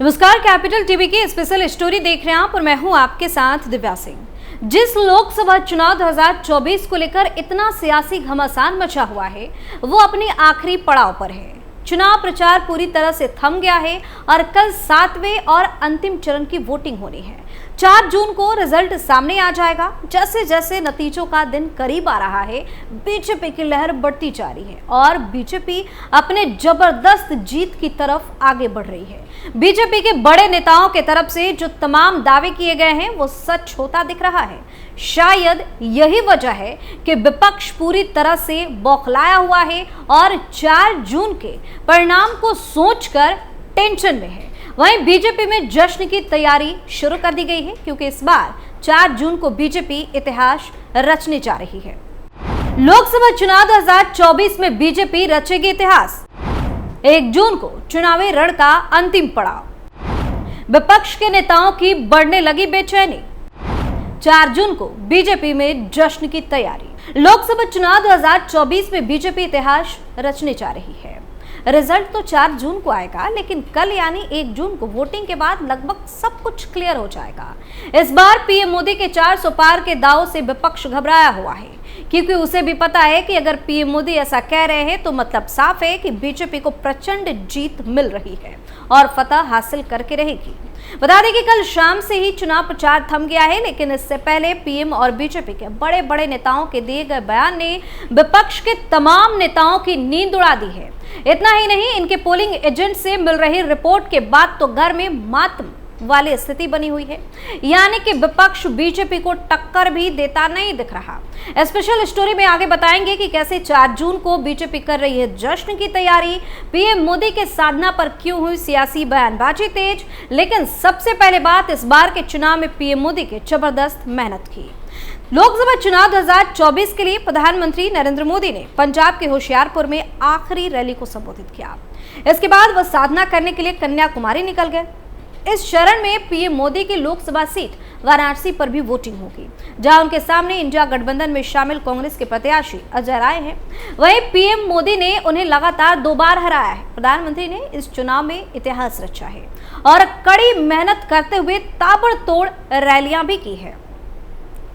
नमस्कार, capital TV की special story देख रहे हैं आप और मैं हूं आपके साथ दिव्या सिंह। जिस लोकसभा चुनाव 2024 को लेकर इतना सियासी घमासान मचा हुआ है वो अपनी आखिरी पड़ाव पर है। चुनाव प्रचार पूरी तरह से थम गया है और कल 7वें और अंतिम चरण की वोटिंग होनी है। 4 जून को रिजल्ट सामने आ जाएगा। जैसे जैसे नतीजों का दिन करीब आ रहा है, बीजेपी की लहर बढ़ती जा रही है और बीजेपी अपने जबरदस्त जीत की तरफ आगे बढ़ रही है। बीजेपी के बड़े नेताओं के तरफ से जो तमाम दावे किए गए हैं वो सच होता दिख रहा है। शायद यही वजह है कि विपक्ष पूरी तरह से बौखलाया हुआ है और 4 जून के परिणाम को सोचकर टेंशन में है। वहीं बीजेपी में जश्न की तैयारी शुरू कर दी गई है, क्योंकि इस बार 4 जून को बीजेपी इतिहास रचने जा रही है। लोकसभा चुनाव 2024 में बीजेपी रचेगी इतिहास। 1 जून को चुनावी रण का अंतिम पड़ाव। विपक्ष के नेताओं की बढ़ने लगी बेचैनी। 4 जून को बीजेपी में जश्न की तैयारी। लोकसभा चुनाव 2024 में बीजेपी इतिहास रचने जा रही है। रिजल्ट तो 4 जून को आएगा, लेकिन कल यानी 1 जून को वोटिंग के बाद लगभग सब कुछ क्लियर हो जाएगा। इस बार पीएम मोदी के 400 पार के दाव से विपक्ष घबराया हुआ है, क्योंकि उसे भी पता है कि अगर पीएम मोदी ऐसा कह रहे हैं तो मतलब साफ है कि बीजेपी को प्रचंड जीत मिल रही है और फतह हासिल करके रहेगी। बता दें कि कल शाम से ही चुनाव प्रचार थम गया है, लेकिन इससे पहले पीएम और बीजेपी के बड़े बड़े नेताओं के दिए गए बयान ने विपक्ष के तमाम नेताओं की नींद उड़ा दी है। इतना ही नहीं, इनके पोलिंग एजेंट से मिल रही रिपोर्ट के बाद तो घर में मातम वाली स्थिति बनी हुई है, यानी कि विपक्ष बीजेपी को टक्कर भी देता नहीं दिख रहा। स्पेशल स्टोरी में आगे बताएंगे कि कैसे 4 जून को बीजेपी कर रही है जश्न की तैयारी, पीएम मोदी के साधना पर क्यों हुई सियासी बयानबाजी तेज। लेकिन सबसे पहले बात इस बार के चुनाव में पीएम मोदी के जबरदस्त मेहनत की। लोकसभा चुनाव 2024 के लिए प्रधानमंत्री नरेंद्र मोदी ने पंजाब के होशियारपुर में आखिरी रैली को संबोधित किया। इसके बाद वह साधना करने के लिए कन्याकुमारी निकल गए। इस चरण में पीएम मोदी की लोकसभा सीट वाराणसी पर भी वोटिंग होगी, जहां उनके सामने इंडिया गठबंधन में शामिल कांग्रेस के प्रत्याशी अजय राय हैं। वहीं पीएम मोदी ने उन्हें लगातार 2 बार हराया है। प्रधानमंत्री ने इस चुनाव में इतिहास रचा है और कड़ी मेहनत करते हुए ताबड़तोड़ रैलियां भी की है।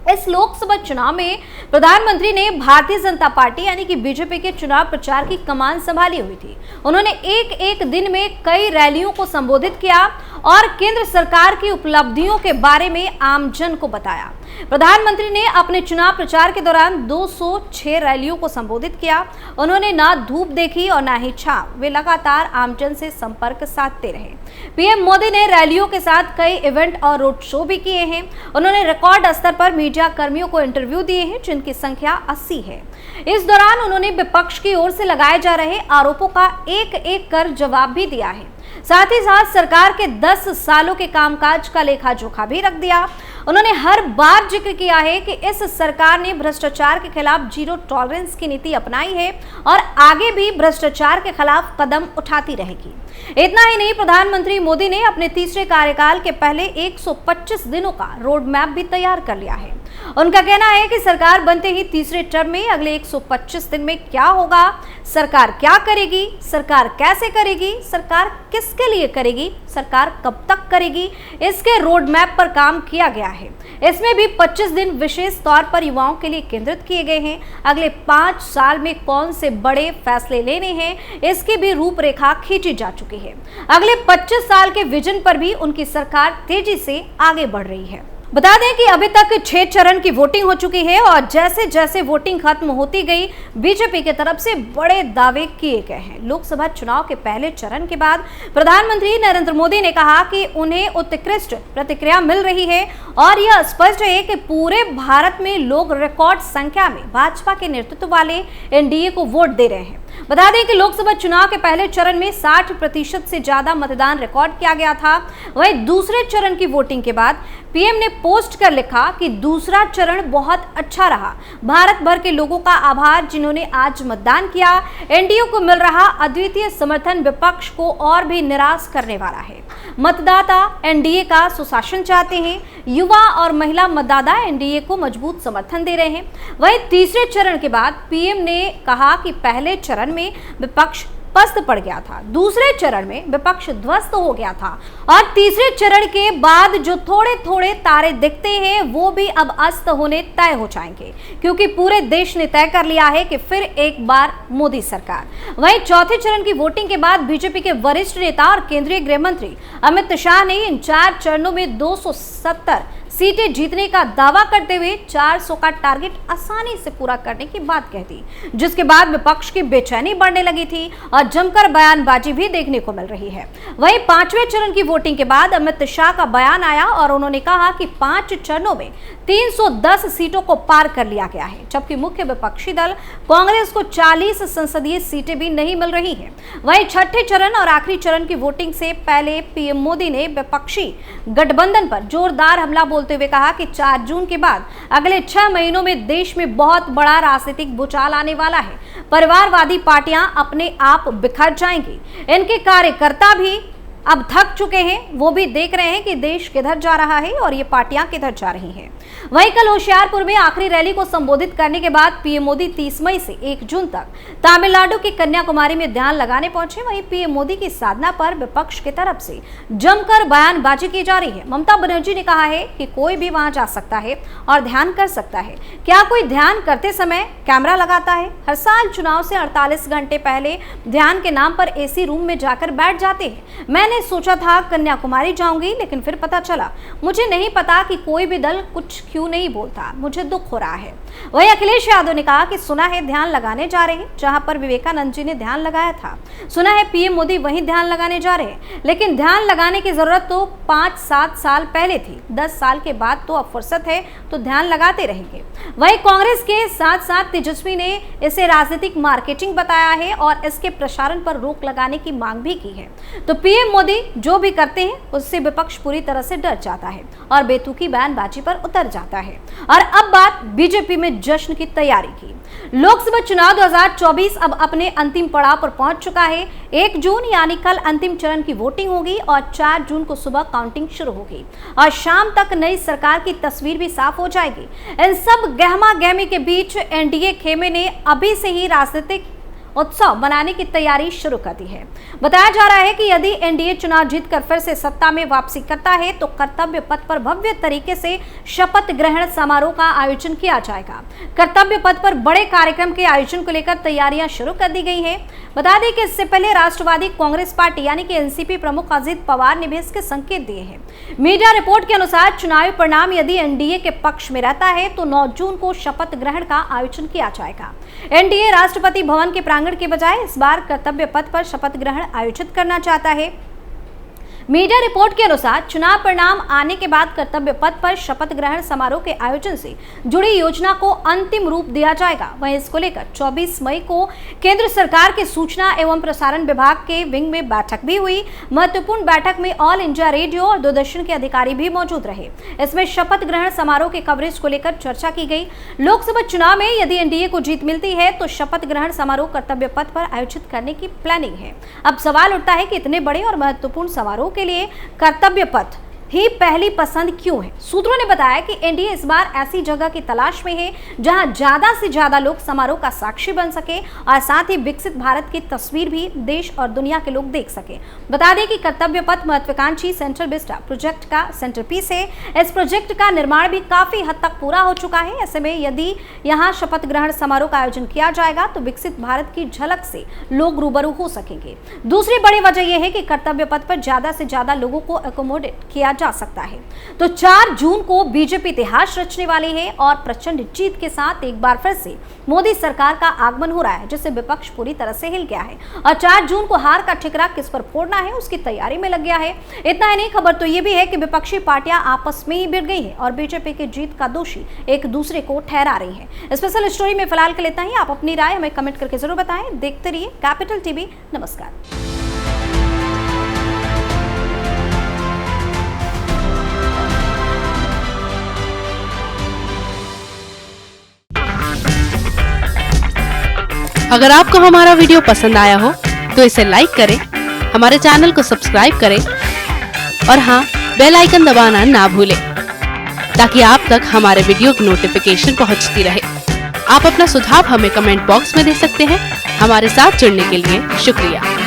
इस लोकसभा चुनाव में प्रधानमंत्री ने भारतीय जनता पार्टी यानी कि बीजेपी के चुनाव प्रचार की कमान संभाली हुई थी। उन्होंने एक दिन में कई रैलियों को संबोधित किया और केंद्र सरकार की उपलब्धियों के बारे में आमजन को बताया। प्रधानमंत्री ने अपने चुनाव प्रचार के दौरान 206 रैलियों को संबोधित किया। उन्होंने ना धूप देखी और ना ही छांव, वे लगातार आमजन से संपर्क साधते रहे। पीएम मोदी ने रैलियों के साथ कई इवेंट और रोड शो भी किए हैं। उन्होंने रिकॉर्ड स्तर पर मीडिया कर्मियों को इंटरव्यू दिए हैं, जिनकी संख्या 80 है। इस दौरान उन्होंने विपक्ष की ओर से लगाए जा रहे आरोपों का एक कर जवाब भी दिया है। साथ ही साथ सरकार के 10 सालों के कामकाज का लेखा जोखा भी रख दिया। उन्होंने हर बार जिक्र किया है कि इस सरकार ने भ्रष्टाचार के खिलाफ जीरो टॉलरेंस की नीति अपनाई है और आगे भी भ्रष्टाचार के खिलाफ कदम उठाती रहेगी। इतना ही नहीं, प्रधानमंत्री मोदी ने अपने तीसरे कार्यकाल के पहले 125 दिनों का रोड मैप भी तैयार कर लिया है। उनका कहना है कि सरकार बनते ही तीसरे टर्म में अगले 125 दिन में क्या होगा, सरकार क्या करेगी, सरकार कैसे करेगी, सरकार किसके लिए करेगी, सरकार कब तक करेगी, इसके रोड मैप पर काम किया गया है। इसमें भी 25 दिन विशेष तौर पर युवाओं के लिए केंद्रित किए गए हैं। अगले 5 साल में कौन से बड़े फैसले लेने हैं, इसकी भी रूपरेखा खींची जा चुकी है। अगले 25 साल के विजन पर भी उनकी सरकार तेजी से आगे बढ़ रही है। बता दें कि अभी तक 6 चरण की वोटिंग हो चुकी है और जैसे जैसे वोटिंग खत्म होती गई, बीजेपी की तरफ से बड़े दावे किए गए हैं। लोकसभा चुनाव के पहले चरण के बाद प्रधानमंत्री नरेंद्र मोदी ने कहा कि उन्हें उत्कृष्ट प्रतिक्रिया मिल रही है और यह स्पष्ट है कि पूरे भारत में लोग रिकॉर्ड संख्या में भाजपा के नेतृत्व वाले एनडीए को वोट दे रहे हैं। बता दें कि लोकसभा चुनाव के पहले चरण में 60% से ज्यादा मतदान रिकॉर्ड किया गया था। वहीं दूसरे चरण की वोटिंग के बाद पीएम ने पोस्ट कर लिखा कि दूसरा चरण बहुत अच्छा रहा। भारत भर के लोगों का आभार जिन्होंने आज मतदान किया। एनडीए को मिल रहा अद्वितीय समर्थन विपक्ष को और भी निराश करने वाला है। मतदाता एनडीए का सुशासन चाहते हैं। युवा और महिला मतदाता एनडीए को मजबूत समर्थन दे रहे हैं। वहीं तीसरे चरण के बाद पीएम ने कहा कि पहले चरण में विपक्ष पस्त पड़ गया था, दूसरे चरण में विपक्ष ध्वस्त हो गया था और तीसरे चरण के बाद जो थोड़े थोड़े तारे दिखते हैं वो भी अब अस्त होने तय हो जाएंगे, क्योंकि पूरे देश ने तय कर लिया है कि फिर एक बार मोदी सरकार। वहीं चौथे चरण की वोटिंग के बाद बीजेपी के वरिष्ठ नेता और केंद्रीय गृह मंत्री अमित शाह ने इन 4 चरणों में 270 सीटें जीतने का दावा करते हुए 400 का टारगेट आसानी से पूरा करने की बात कह दी, जिसके बाद विपक्ष की बेचैनी बढ़ने लगी थी और जमकर बयानबाजी भी देखने को मिल रही है। वहीं 5वें चरण की वोटिंग के बाद अमित शाह का बयान आया और उन्होंने कहा कि 5 चरणों में 310 सीटों को पार कर लिया गया है, जबकि मुख्य विपक्षी दल कांग्रेस को 40 संसदीय सीटें भी नहीं मिल रही हैं। वहीं छठे चरण और आखिरी चरण की वोटिंग से पहले पीएम मोदी ने विपक्षी गठबंधन पर जोरदार हमला बोलते हुए कहा कि 4 जून के बाद अगले 6 महीनों में देश में बहुत बड़ा राजनीतिक भूचाल आने वाला है। परिवारवादी पार्टियां अपने आप बिखर जाएंगी। इनके कार्यकर्ता भी अब थक चुके हैं, वो भी देख रहे हैं कि देश किधर जा रहा है और ये पार्टियां किधर जा रही हैं। वहीं कल होशियारपुर में आखिरी रैली को संबोधित करने के बाद पीएम मोदी 30 मई से 1 जून तक तमिलनाडु के कन्याकुमारी में ध्यान लगाने पहुंचे। वहीं पीएम मोदी की साधना पर विपक्ष की तरफ से जमकर बयानबाजी की जा रही है। ममता बनर्जी ने कहा है कि कोई भी वहां जा सकता है और ध्यान कर सकता है। क्या कोई ध्यान करते समय कैमरा लगाता है? हर साल चुनाव से 48 घंटे पहले ध्यान के नाम पर एसी रूम में जाकर बैठ जाते हैं। मैंने सोचा था कन्याकुमारी जाऊंगी, लेकिन फिर पता चला मुझे नहीं पता कि कोई भी दल कुछ क्यों नहीं बोलता। मुझे दुख हो रहा है। वहीं अखिलेश यादव ने कहा कि सुना है ध्यान लगाने जा रहे हैं जहां पर विवेकानंद जी ने ध्यान लगाया था। सुना है पीएम मोदी वहीं ध्यान लगाने जा रहे हैं, लेकिन ध्यान लगाने की जरूरत तो 5-7 साल पहले थी। 10 साल के बाद तो अब फुर्सत है तो ध्यान लगाते रहेंगे। वहीं कांग्रेस के साथ साथ तेजस्वी ने इसे राजनीतिक मार्केटिंग बताया है और इसके प्रसारण पर रोक लगाने की मांग भी की है। तो पीएम मोदी जो भी करते हैं उससे विपक्ष पूरी तरह से डर जाता है और बेतुकी बयानबाजी पर उतर जाता है। और अब बात बीजेपी में जश्न की तैयारी की। लोकसभा चुनाव 2024 अब अपने अंतिम पड़ाव पर पहुंच चुका है। 1 जून यानी कल अंतिम चरण की वोटिंग होगी और 4 जून को सुबह काउंटिंग शुरू होगी और शाम तक नई सरकार की तस्वीर भी साफ हो जाएगी। इन सब गहमा गहमी के बीच एनडीए खेमे ने अभी से ही राजनीतिक उत्सव बनाने की तैयारी शुरू कर दी है। बताया जा रहा है कि यदि एनडीए चुनाव जीतकर फिर से सत्ता में वापसी करता है तो कर्तव्य पथ पर भव्य तरीके से शपथ ग्रहण समारोह का आयोजन किया जाएगा। कर्तव्य पथ पर बड़े कार्यक्रम के आयोजन को लेकर तैयारियां शुरू कर दी गई हैं। बता दें कि इससे पहले राष्ट्रवादी कांग्रेस पार्टी यानी कि एनसीपी प्रमुख अजित पवार ने भी इसके संकेत दिए हैं। मीडिया रिपोर्ट के अनुसार चुनावी परिणाम यदि एनडीए के पक्ष में रहता है तो 9 जून को शपथ ग्रहण का आयोजन किया जाएगा। एनडीए राष्ट्रपति भवन के प्रांगण के बजाय इस बार कर्तव्य पथ पर शपथ ग्रहण आयोजित करना चाहता है। मीडिया रिपोर्ट के अनुसार चुनाव परिणाम आने के बाद कर्तव्य पथ पर शपथ ग्रहण समारोह के आयोजन से जुड़ी योजना को अंतिम रूप दिया जाएगा। वहीं इसको लेकर 24 मई को केंद्र सरकार के सूचना एवं प्रसारण विभाग के विंग में बैठक भी हुई। महत्वपूर्ण बैठक में ऑल इंडिया रेडियो और दूरदर्शन के अधिकारी भी मौजूद रहे। इसमें शपथ ग्रहण समारोह के कवरेज को लेकर चर्चा की गई। लोकसभा चुनाव में यदि एनडीए को जीत मिलती है तो शपथ ग्रहण समारोह कर्तव्य पथ पर आयोजित करने की प्लानिंग है। अब सवाल उठता है कि इतने बड़े और महत्वपूर्ण समारोह के लिए कर्तव्य पथ ही पहली पसंद क्यों है। सूत्रों ने बताया कि एनडीए इस बार ऐसी जगह की तलाश में है जहां ज्यादा से ज्यादा लोग समारोह का साक्षी बन सके और साथ ही विकसित भारत की तस्वीर भी देश और दुनिया के लोग देख सके। बता दें कि कर्तव्य पथ महत्वाकांक्षी सेंट्रल विस्टा प्रोजेक्ट का सेंटरपीस है। इस प्रोजेक्ट का निर्माण भी काफी हद तक पूरा हो चुका है। ऐसे में यदि यहाँ शपथ ग्रहण समारोह का आयोजन किया जाएगा तो विकसित भारत की झलक से लोग रूबरू हो सकेंगे। दूसरी बड़ी वजह यह है कि कर्तव्य पथ पर ज्यादा से ज्यादा लोगों को एकोमोडेट किया जा सकता है। तो 4 जून को बीजेपी इतिहास रचने वाली है और प्रचंड जीत के साथ एक बार फिर से मोदी सरकार का आगमन हो रहा है, जिससे विपक्ष पूरी तरह से हिल गया है और 4 जून को हार का ठिकरा किस पर फोड़ना है उसकी तैयारी में लग गया है। इतना ही नहीं, खबर तो यह भी है कि विपक्षी पार्टियां आपस में ही भिड़ गई हैं और बीजेपी की जीत का दोषी एक दूसरे को ठहरा रही है। स्पेशल स्टोरी में फिलहाल के लिए इतना ही। आप अपनी राय हमें कमेंट करके जरूर बताएं। देखते रहिए कैपिटल टीवी। नमस्कार। अगर आपको हमारा वीडियो पसंद आया हो तो इसे लाइक करें, हमारे चैनल को सब्सक्राइब करें और हाँ, बेल आइकन दबाना ना भूलें ताकि आप तक हमारे वीडियो की नोटिफिकेशन पहुंचती रहे। आप अपना सुझाव हमें कमेंट बॉक्स में दे सकते हैं। हमारे साथ जुड़ने के लिए शुक्रिया।